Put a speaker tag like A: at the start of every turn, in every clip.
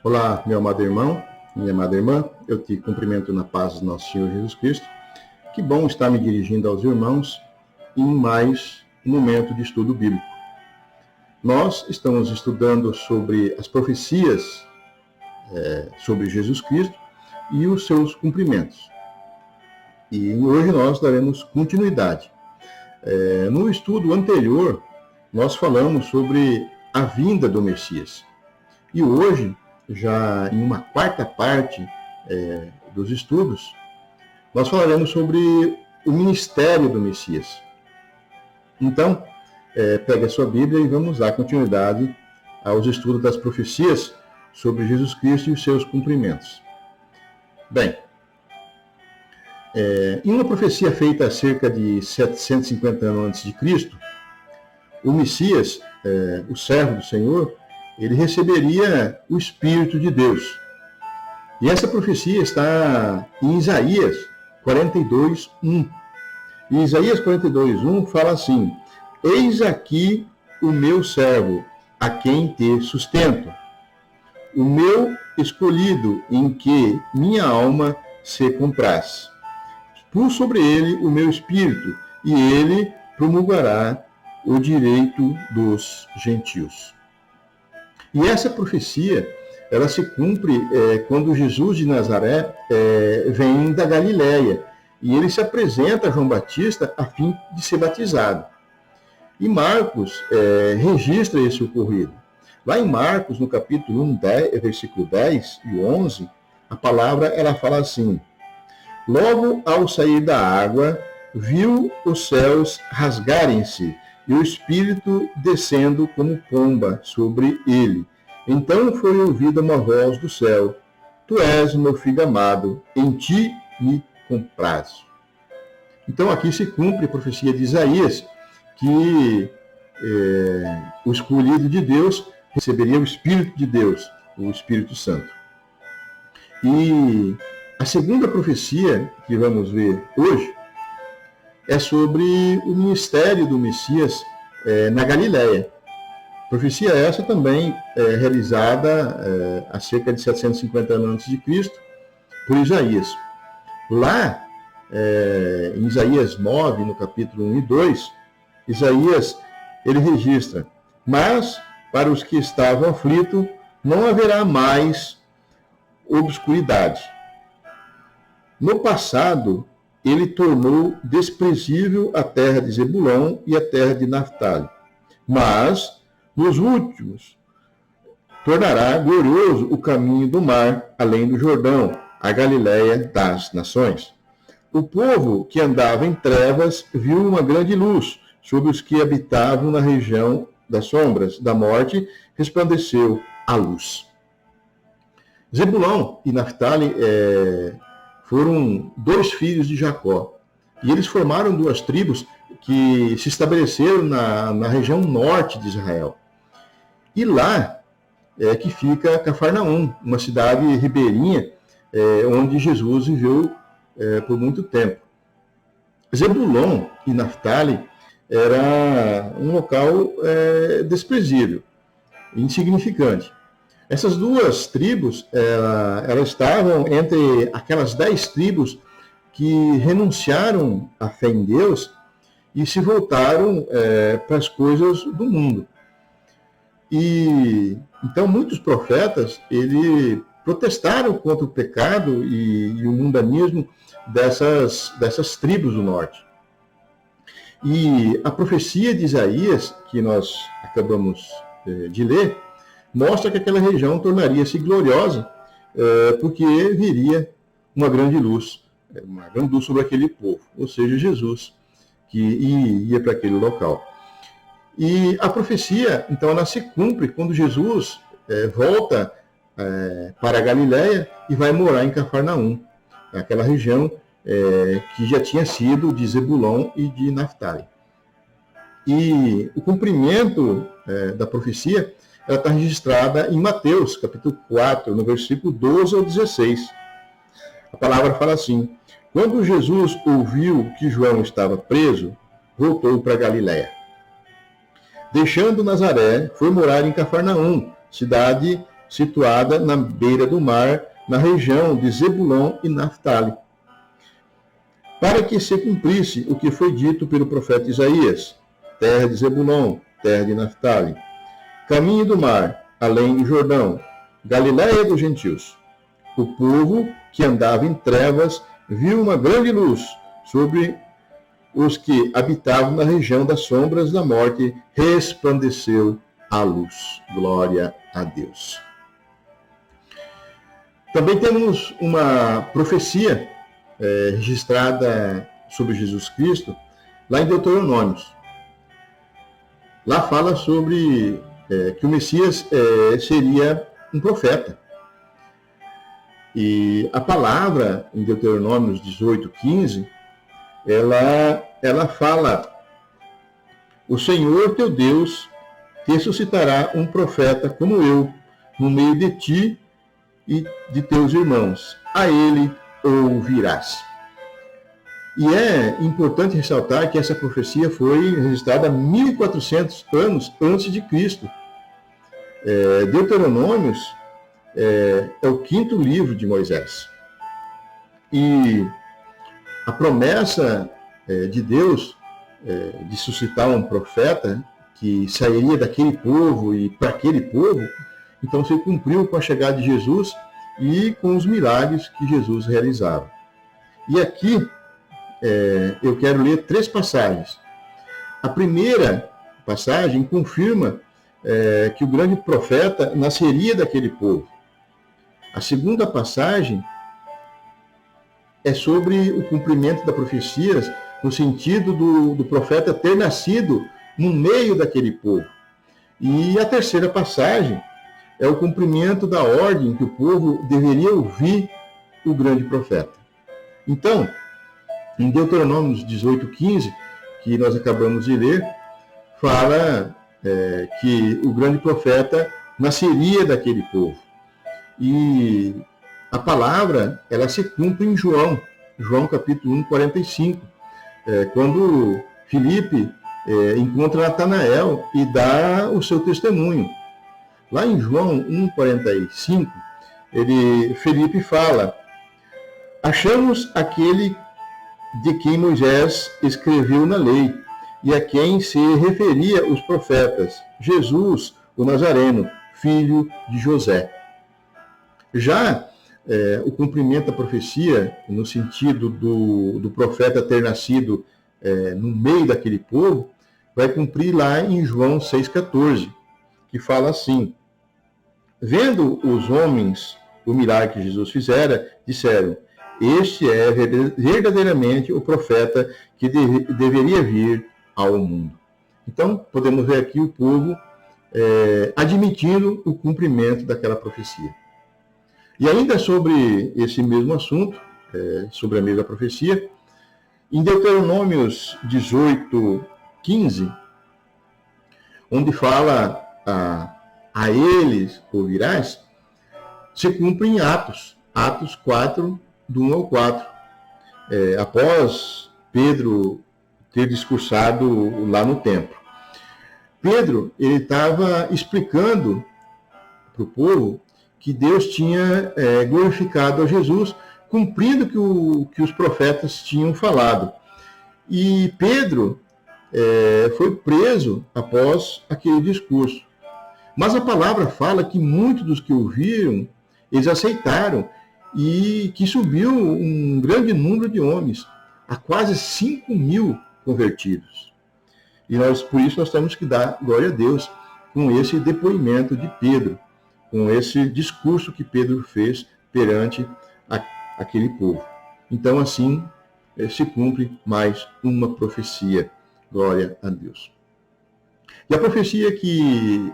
A: Olá, meu amado irmão, minha amada irmã, eu te cumprimento na paz do nosso Senhor Jesus Cristo. Que bom estar me dirigindo aos irmãos em mais um momento de estudo bíblico. Nós estamos estudando sobre as profecias sobre Jesus Cristo e os seus cumprimentos. E hoje nós daremos continuidade. No estudo anterior, nós falamos sobre a vinda do Messias. E hoje, já em uma quarta parte dos estudos, nós falaremos sobre o ministério do Messias. Então, pegue a sua Bíblia e vamos dar continuidade aos estudos das profecias sobre Jesus Cristo e os seus cumprimentos. Bem, em uma profecia feita há cerca de 750 anos a.C., o Messias, o servo do Senhor, ele receberia o Espírito de Deus. E essa profecia está em Isaías 42:1. E Isaías 42:1 fala assim: Eis aqui o meu servo, a quem te sustento, o meu escolhido, em que minha alma se compraz. Pus sobre ele o meu espírito, e ele promulgará o direito dos gentios. E essa profecia, ela se cumpre quando Jesus de Nazaré vem da Galileia, e ele se apresenta a João Batista a fim de ser batizado. E Marcos registra esse ocorrido. Lá em Marcos, no capítulo 1, versículo 10 e 11, a palavra ela fala assim: Logo ao sair da água, viu os céus rasgarem-se, e o Espírito descendo como pomba sobre ele. Então foi ouvida uma voz do céu: Tu és o meu filho amado, em ti me comprazo. Então aqui se cumpre a profecia de Isaías, que o escolhido de Deus receberia o Espírito de Deus, o Espírito Santo. E a segunda profecia que vamos ver hoje é sobre o ministério do Messias na Galileia. Profecia essa também realizada há cerca de 750 anos a.C. por Isaías. Lá, em Isaías 9, no capítulo 1 e 2, Isaías ele registra: Mas para os que estavam aflitos não haverá mais obscuridade. No passado, ele tornou desprezível a terra de Zebulão e a terra de Naftali. Mas, nos últimos, tornará glorioso o caminho do mar, além do Jordão, a Galileia das nações. O povo que andava em trevas viu uma grande luz. Sobre os que habitavam na região das sombras da morte, resplandeceu a luz. Zebulão e Naftali foram dois filhos de Jacó. E eles formaram duas tribos que se estabeleceram na região norte de Israel. E lá é que fica Cafarnaum, uma cidade ribeirinha, onde Jesus viveu por muito tempo. Zebulão e Naftali era um local desprezível, insignificante. Essas duas tribos, elas estavam entre aquelas 10 tribos que renunciaram à fé em Deus e se voltaram para as coisas do mundo. E então muitos profetas protestaram contra o pecado e o mundanismo dessas tribos do norte. E a profecia de Isaías, que nós acabamos de ler, mostra que aquela região tornaria-se gloriosa, porque viria uma grande luz sobre aquele povo, ou seja, Jesus, que ia para aquele local. E a profecia, então, ela se cumpre quando Jesus volta para a Galileia e vai morar em Cafarnaum, aquela região que já tinha sido de Zebulão e de Naftali. E o cumprimento da profecia, ela está registrada em Mateus, capítulo 4, no versículo 12 ao 16. A palavra fala assim: Quando Jesus ouviu que João estava preso, voltou para Galileia. Deixando Nazaré, foi morar em Cafarnaum, cidade situada na beira do mar, na região de Zebulon e Naftali, para que se cumprisse o que foi dito pelo profeta Isaías: terra de Zebulon, terra de Naftali, caminho do mar, além do Jordão, Galiléia dos gentios. O povo que andava em trevas viu uma grande luz. Sobre os que habitavam na região das sombras da morte, resplandeceu a luz. Glória a Deus. Também temos uma profecia registrada sobre Jesus Cristo, lá em Deuteronômios. Lá fala sobre que o Messias seria um profeta. E a palavra, em Deuteronômios 18:15, ela fala: o Senhor teu Deus te suscitará um profeta como eu, no meio de ti e de teus irmãos. A ele ouvirás. E é importante ressaltar que essa profecia foi registrada 1400 anos antes de Cristo. Deuteronômios é o 5º livro de Moisés. E a promessa de Deus de suscitar um profeta que sairia daquele povo e para aquele povo, então se cumpriu com a chegada de Jesus e com os milagres que Jesus realizava. E aqui eu quero ler 3 passagens. A primeira passagem confirma que o grande profeta nasceria daquele povo. A segunda passagem é sobre o cumprimento da profecia, no sentido do profeta ter nascido no meio daquele povo. E a terceira passagem é o cumprimento da ordem que o povo deveria ouvir o grande profeta. Então, em Deuteronômio 18:15, que nós acabamos de ler, fala que o grande profeta nasceria daquele povo. E a palavra, ela se cumpre em João capítulo 1:45, quando Filipe encontra Natanael e dá o seu testemunho. Lá em João 1:45, Filipe fala: achamos aquele de quem Moisés escreveu na lei e a quem se referia os profetas, Jesus, o Nazareno, filho de José. Já o cumprimento da profecia, no sentido do profeta ter nascido no meio daquele povo, vai cumprir lá em João 6,14, que fala assim: vendo os homens o milagre que Jesus fizera, disseram: este é verdadeiramente o profeta que deveria vir ao mundo. Então, podemos ver aqui o povo admitindo o cumprimento daquela profecia. E ainda sobre esse mesmo assunto, sobre a mesma profecia, em Deuteronômios 18:15, onde fala a eles ouvirás, se cumpre em Atos 4, do 1 ao 4. Após Pedro ter discursado lá no templo. Pedro, ele estava explicando para o povo que Deus tinha glorificado a Jesus, cumprindo que os profetas tinham falado. E Pedro foi preso após aquele discurso. Mas a palavra fala que muitos dos que ouviram, eles aceitaram, e que subiu um grande número de homens, a quase 5.000 convertidos. E por isso nós temos que dar glória a Deus com esse depoimento de Pedro, com esse discurso que Pedro fez perante aquele povo. Então, assim, se cumpre mais uma profecia. Glória a Deus. E a profecia que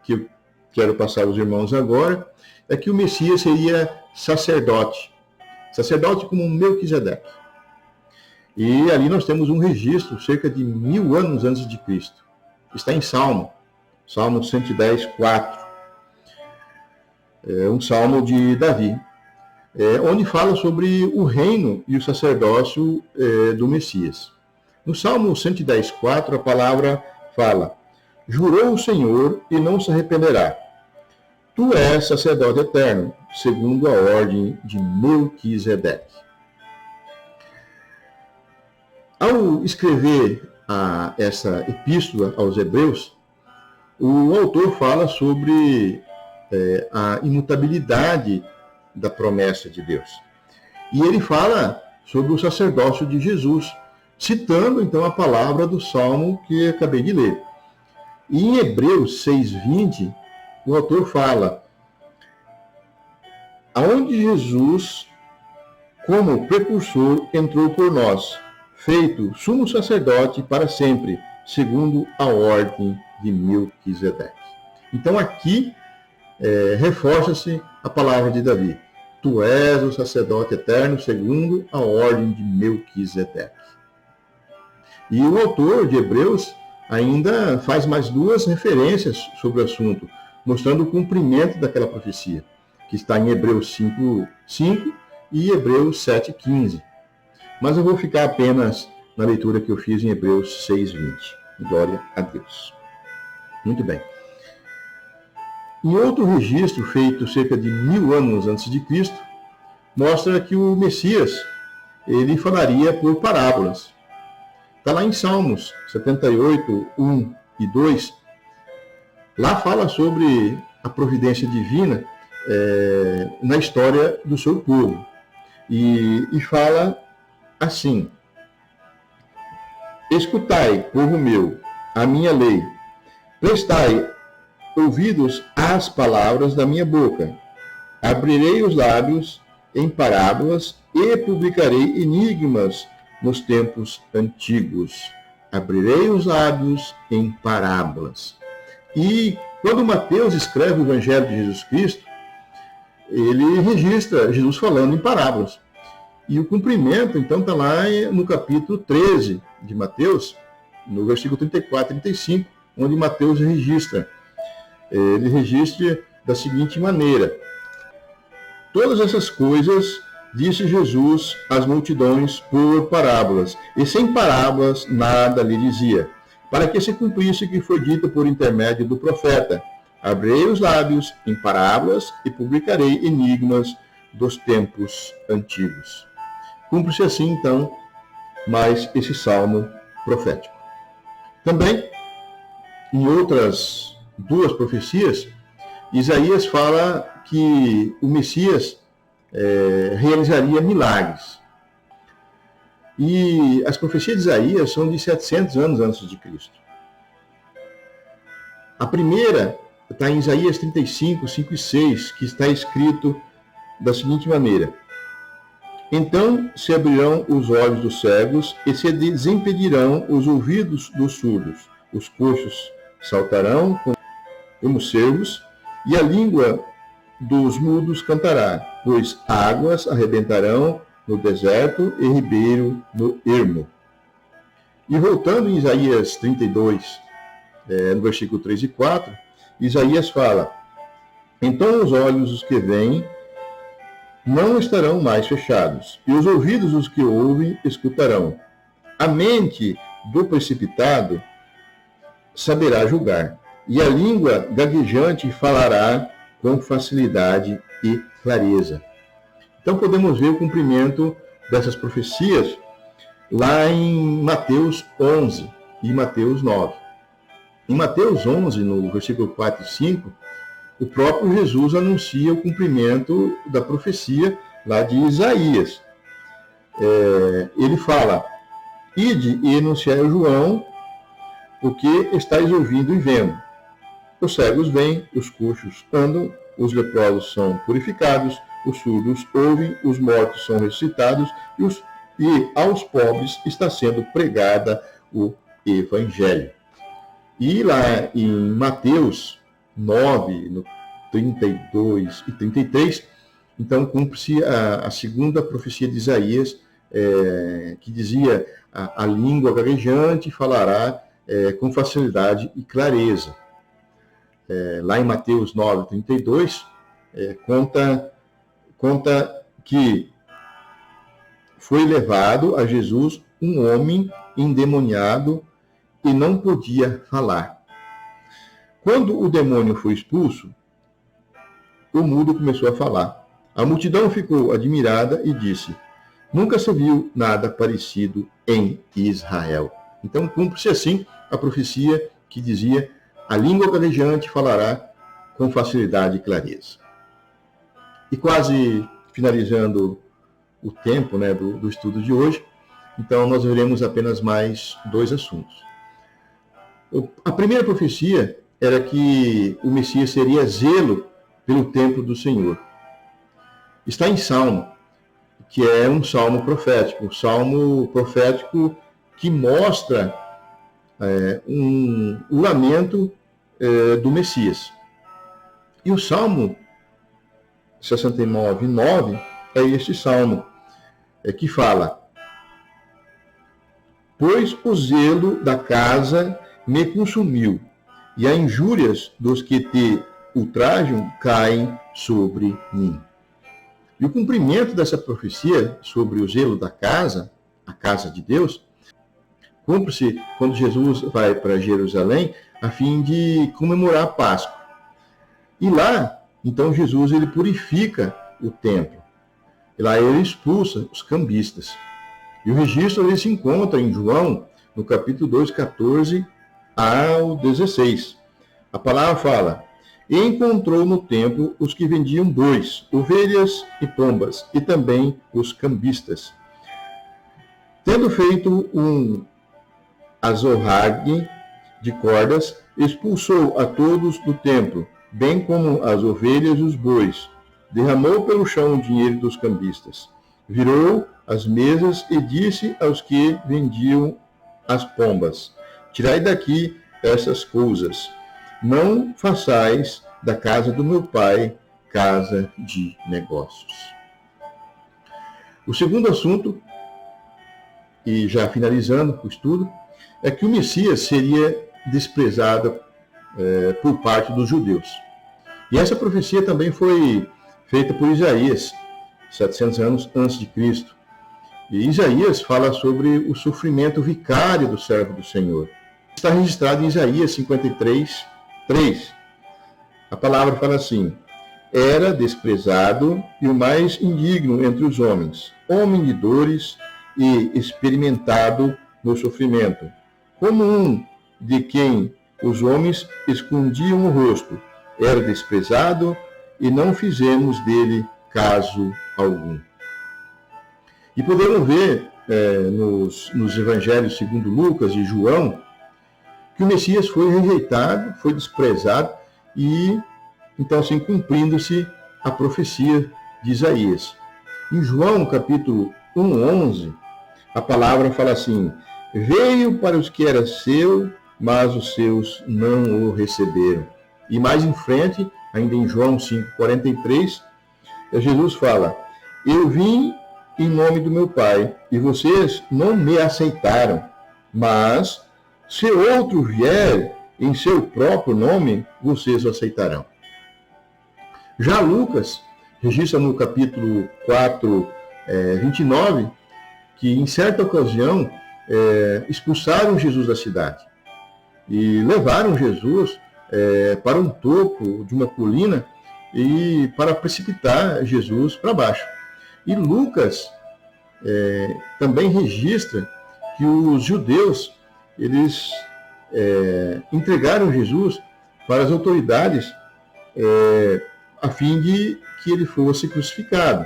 A: eu quero passar aos irmãos agora é que o Messias seria sacerdote como Melquisedeque. E ali nós temos um registro cerca de 1000 anos antes de Cristo. Está em Salmo 110:4. É um salmo de Davi, onde fala sobre o reino e o sacerdócio do Messias. No Salmo 110:4, a palavra fala: jurou o Senhor e não se arrependerá. Tu és sacerdote eterno, segundo a ordem de Melquisedeque. Ao escrever essa epístola aos Hebreus, o autor fala sobre a imutabilidade da promessa de Deus. E ele fala sobre o sacerdócio de Jesus, citando então a palavra do Salmo que acabei de ler. E em Hebreus 6:20, o autor fala: aonde Jesus, como precursor, entrou por nós, feito sumo sacerdote para sempre, segundo a ordem de Melquisedeque. Então aqui reforça-se a palavra de Davi: tu és o sacerdote eterno, segundo a ordem de Melquisedeque. E o autor de Hebreus ainda faz mais duas referências sobre o assunto, mostrando o cumprimento daquela profecia, que está em Hebreus 5:5 e Hebreus 7:15. Mas eu vou ficar apenas na leitura que eu fiz em Hebreus 6:20. Glória a Deus. Muito bem. Em outro registro, feito cerca de 1000 anos antes de Cristo, mostra que o Messias ele falaria por parábolas. Está lá em Salmos 78, 1 e 2. Lá fala sobre a providência divina na história do seu povo. E fala assim: escutai, povo meu, a minha lei, prestai ouvidos às palavras da minha boca. Abrirei os lábios em parábolas e publicarei enigmas nos tempos antigos. Abrirei os lábios em parábolas. E quando Mateus escreve o Evangelho de Jesus Cristo, ele registra Jesus falando em parábolas. E o cumprimento, então, está lá no capítulo 13 de Mateus, no versículo 34 e 35, onde Mateus registra. Ele registra da seguinte maneira: todas essas coisas disse Jesus às multidões por parábolas, e sem parábolas nada lhe dizia, para que se cumprisse o que foi dito por intermédio do profeta: abrirei os lábios em parábolas e publicarei enigmas dos tempos antigos. Cumpre-se assim, então, mais esse salmo profético. Também, em outras duas profecias, Isaías fala que o Messias realizaria milagres. E as profecias de Isaías são de 700 anos antes de Cristo. A primeira está em Isaías 35, 5 e 6, que está escrito da seguinte maneira: então se abrirão os olhos dos cegos e se desimpedirão os ouvidos dos surdos. Os coxos saltarão como cervos e a língua dos mudos cantará, pois águas arrebentarão no deserto e ribeiro no ermo. E voltando em Isaías 32, no versículo 3 e 4, Isaías fala: então os olhos dos que veem não estarão mais fechados, e os ouvidos dos que ouvem escutarão. A mente do precipitado saberá julgar, e a língua gaguejante falará com facilidade e clareza. Então podemos ver o cumprimento dessas profecias lá em Mateus 11 e Mateus 9. Em Mateus 11, no versículo 4 e 5, o próprio Jesus anuncia o cumprimento da profecia lá de Isaías. Ele fala: ide e anunciai a João o que estáis ouvindo e vendo. Os cegos vêm, os coxos andam, os leprosos são purificados, os surdos ouvem, os mortos são ressuscitados e aos pobres está sendo pregada o Evangelho. E lá em Mateus 9, no 32 e 33, então cumpre-se a segunda profecia de Isaías, que dizia: a língua gaguejante falará com facilidade e clareza. Lá em Mateus 9, 32, conta que foi levado a Jesus um homem endemoniado e não podia falar. Quando o demônio foi expulso, o mudo começou a falar. A multidão ficou admirada e disse: nunca se viu nada parecido em Israel. Então cumpre-se assim a profecia que dizia: a língua gaguejante falará com facilidade e clareza. E quase finalizando o tempo, né, do estudo de hoje, então nós veremos apenas mais 2 assuntos. A primeira profecia era que o Messias seria zelo pelo templo do Senhor. Está em Salmo, que é um salmo profético. Um salmo profético que mostra o lamento do Messias. E o Salmo 69:9 é este salmo que fala: pois o zelo da casa me consumiu, e as injúrias dos que te ultrajam caem sobre mim. E o cumprimento dessa profecia sobre o zelo da casa, a casa de Deus, cumpre-se quando Jesus vai para Jerusalém a fim de comemorar a Páscoa. E lá, então, Jesus ele purifica o templo. E lá ele expulsa os cambistas. E o registro ele se encontra em João, no capítulo 2, 14 ao 16. A palavra fala: e encontrou no templo os que vendiam bois, ovelhas e pombas, e também os cambistas. Tendo feito um azorrague de cordas, expulsou a todos do templo, bem como as ovelhas e os bois. Derramou pelo chão o dinheiro dos cambistas. Virou as mesas e disse aos que vendiam as pombas: tirai daqui essas coisas. Não façais da casa do meu pai casa de negócios. O segundo assunto, e já finalizando o estudo, é que o Messias seria desprezado por parte dos judeus. E essa profecia também foi feita por Isaías, 700 anos antes de Cristo. E Isaías fala sobre o sofrimento vicário do servo do Senhor. Está registrado em Isaías 53:3. A palavra fala assim: era desprezado e o mais indigno entre os homens, homem de dores e experimentado no sofrimento, como um de quem os homens escondiam o rosto. Era desprezado e não fizemos dele caso algum. E podemos ver nos evangelhos segundo Lucas e João que o Messias foi rejeitado, foi desprezado e, então, assim, cumprindo-se a profecia de Isaías. Em João, capítulo 1:11, a palavra fala assim: veio para os que era seu, mas os seus não o receberam. E mais em frente, ainda em João 5:43, Jesus fala: eu vim em nome do meu Pai, e vocês não me aceitaram, mas se outro vier em seu próprio nome, vocês o aceitarão. Já Lucas registra no capítulo 4:29, que em certa ocasião expulsaram Jesus da cidade e levaram Jesus para um topo de uma colina e para precipitar Jesus para baixo. E Lucas também registra que os judeus eles entregaram Jesus para as autoridades a fim de que ele fosse crucificado.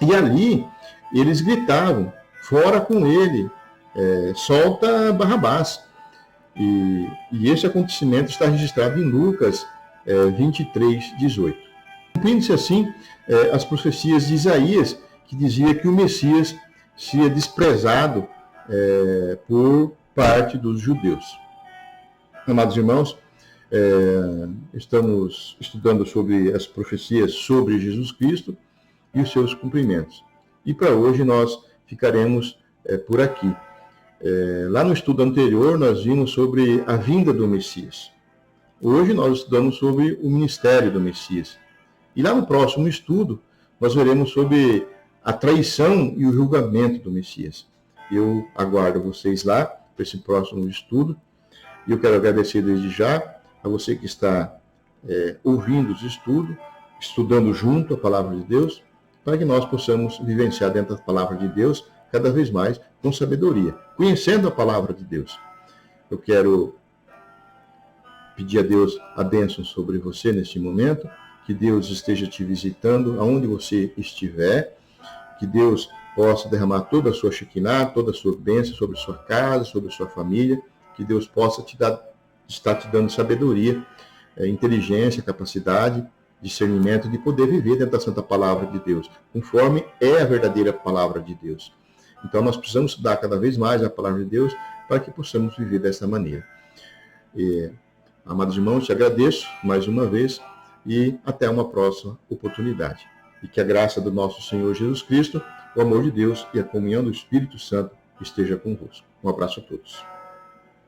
A: E ali eles gritavam: fora com ele, solta Barrabás. E esse acontecimento está registrado em Lucas 23:18. Cumprindo-se assim as profecias de Isaías, que dizia que o Messias seria desprezado por parte dos judeus. Amados irmãos, estamos estudando sobre as profecias sobre Jesus Cristo e os seus cumprimentos. E para hoje nós ficaremos por aqui. Lá no estudo anterior nós vimos sobre a vinda do Messias. Hoje nós estudamos sobre o ministério do Messias. E lá no próximo estudo nós veremos sobre a traição e o julgamento do Messias. Eu aguardo vocês lá para esse próximo estudo. E eu quero agradecer desde já a você que está ouvindo os estudos, estudando junto a palavra de Deus, para que nós possamos vivenciar dentro da palavra de Deus cada vez mais com sabedoria, conhecendo a palavra de Deus. Eu quero pedir a Deus a bênção sobre você neste momento, que Deus esteja te visitando aonde você estiver, que Deus possa derramar toda a sua Shekinah, toda a sua bênção sobre a sua casa, sobre a sua família, que Deus possa estar te dando sabedoria, inteligência, capacidade, discernimento de poder viver dentro da Santa Palavra de Deus, conforme é a verdadeira Palavra de Deus. Então nós precisamos estudar cada vez mais a Palavra de Deus para que possamos viver dessa maneira. Amados irmãos, te agradeço mais uma vez e até uma próxima oportunidade. E que a graça do nosso Senhor Jesus Cristo, o amor de Deus e a comunhão do Espírito Santo esteja convosco. Um abraço a todos.